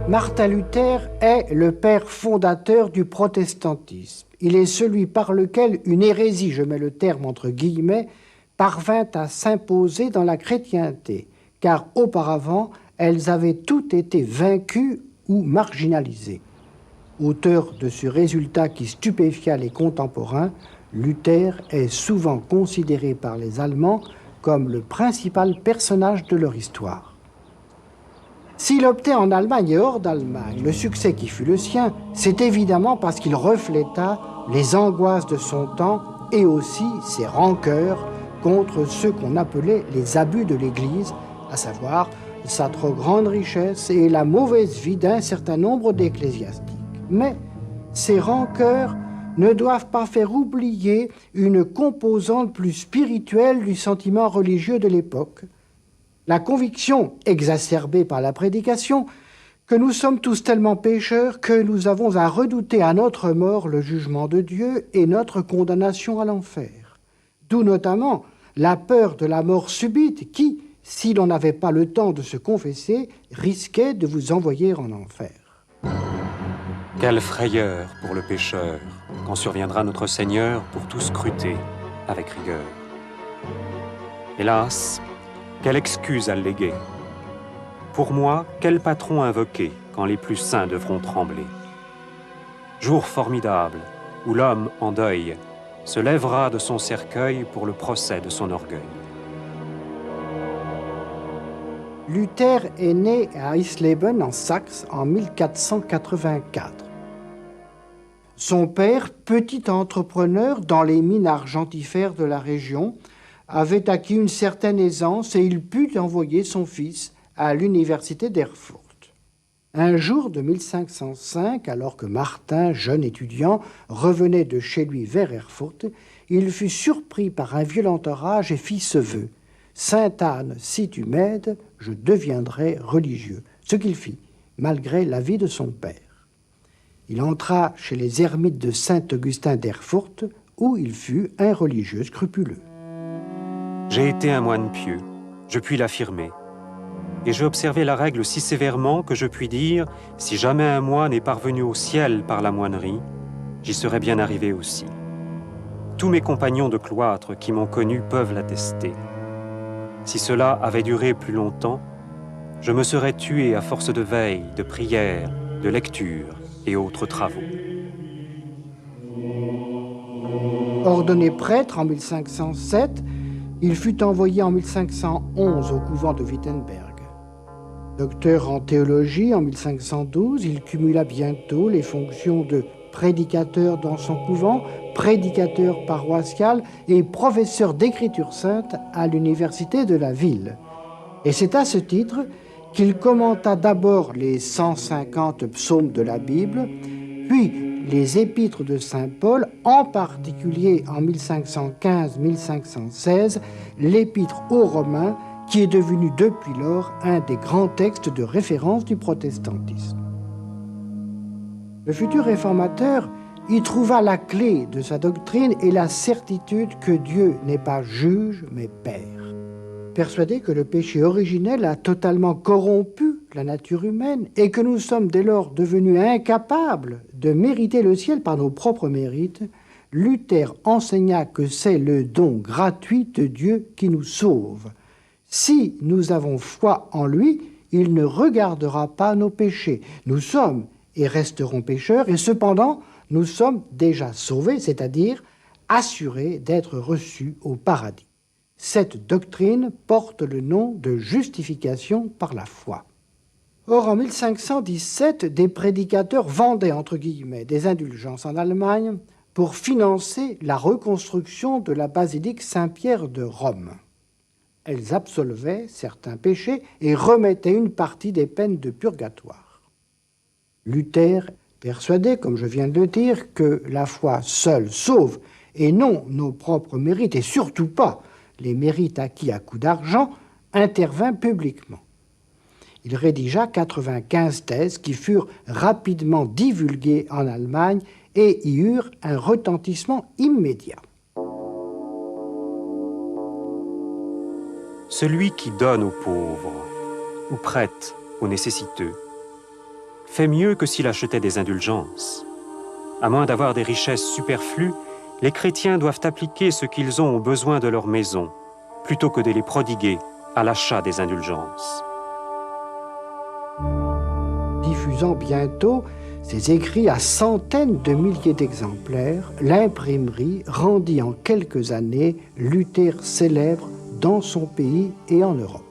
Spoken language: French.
Martin Luther est le père fondateur du protestantisme. Il est celui par lequel une hérésie, je mets le terme entre guillemets, parvint à s'imposer dans la chrétienté, car auparavant, elles avaient toutes été vaincues ou marginalisées. Auteur de ce résultat qui stupéfia les contemporains, Luther est souvent considéré par les Allemands comme le principal personnage de leur histoire. S'il optait en Allemagne et hors d'Allemagne le succès qui fut le sien, c'est évidemment parce qu'il refléta les angoisses de son temps et aussi ses rancœurs contre ceux qu'on appelait les abus de l'Église, à savoir sa trop grande richesse et la mauvaise vie d'un certain nombre d'ecclésiastiques. Mais ces rancœurs ne doivent pas faire oublier une composante plus spirituelle du sentiment religieux de l'époque, la conviction, exacerbée par la prédication, que nous sommes tous tellement pécheurs que nous avons à redouter à notre mort le jugement de Dieu et notre condamnation à l'enfer. D'où notamment la peur de la mort subite qui, si l'on n'avait pas le temps de se confesser, risquait de vous envoyer en enfer. Quelle frayeur pour le pécheur, quand surviendra notre Seigneur pour tout scruter avec rigueur. Hélas, quelle excuse alléguer? Pour moi, quel patron invoquer quand les plus saints devront trembler? Jour formidable où l'homme en deuil se lèvera de son cercueil pour le procès de son orgueil. Luther est né à Eisleben en Saxe en 1484. Son père, petit entrepreneur dans les mines argentifères de la région, avait acquis une certaine aisance et il put envoyer son fils à l'université d'Erfurt. Un jour de 1505, alors que Martin, jeune étudiant, revenait de chez lui vers Erfurt, il fut surpris par un violent orage et fit ce vœu. « Sainte Anne, si tu m'aides, je deviendrai religieux. » Ce qu'il fit, malgré l'avis de son père. Il entra chez les ermites de Saint-Augustin d'Erfurt, où il fut un religieux scrupuleux. J'ai été un moine pieux, je puis l'affirmer. Et j'ai observé la règle si sévèrement que je puis dire, si jamais un moine est parvenu au ciel par la moinerie, j'y serais bien arrivé aussi. Tous mes compagnons de cloître qui m'ont connu peuvent l'attester. Si cela avait duré plus longtemps, je me serais tué à force de veille, de prière, de lecture et autres travaux. Ordonné prêtre en 1507, il fut envoyé en 1511 au couvent de Wittenberg. Docteur en théologie en 1512, il cumula bientôt les fonctions de prédicateur dans son couvent, prédicateur paroissial et professeur d'écriture sainte à l'université de la ville. Et c'est à ce titre qu'il commenta d'abord les 150 psaumes de la Bible, puis les épîtres de saint Paul, en particulier en 1515-1516, l'épître aux Romains, qui est devenu depuis lors un des grands textes de référence du protestantisme. Le futur réformateur y trouva la clé de sa doctrine et la certitude que Dieu n'est pas juge, mais père. Persuadé que le péché originel a totalement corrompu la nature humaine et que nous sommes dès lors devenus incapables de mériter le ciel par nos propres mérites, Luther enseigna que c'est le don gratuit de Dieu qui nous sauve. Si nous avons foi en lui, il ne regardera pas nos péchés. Nous sommes et resterons pécheurs, et cependant, nous sommes déjà sauvés, c'est-à-dire assurés d'être reçus au paradis. Cette doctrine porte le nom de justification par la foi. Or, en 1517, des prédicateurs vendaient, entre guillemets, des indulgences en Allemagne pour financer la reconstruction de la basilique Saint-Pierre de Rome. Elles absolvaient certains péchés et remettaient une partie des peines de purgatoire. Luther, persuadé, comme je viens de le dire, que la foi seule sauve et non nos propres mérites, et surtout pas les mérites acquis à coups d'argent, intervint publiquement. Il rédigea 95 thèses qui furent rapidement divulguées en Allemagne et y eurent un retentissement immédiat. Celui qui donne aux pauvres ou prête aux nécessiteux fait mieux que s'il achetait des indulgences. À moins d'avoir des richesses superflues, les chrétiens doivent appliquer ce qu'ils ont aux besoins de leur maison, plutôt que de les prodiguer à l'achat des indulgences. Diffusant bientôt ses écrits à centaines de milliers d'exemplaires, l'imprimerie rendit en quelques années Luther célèbre dans son pays et en Europe.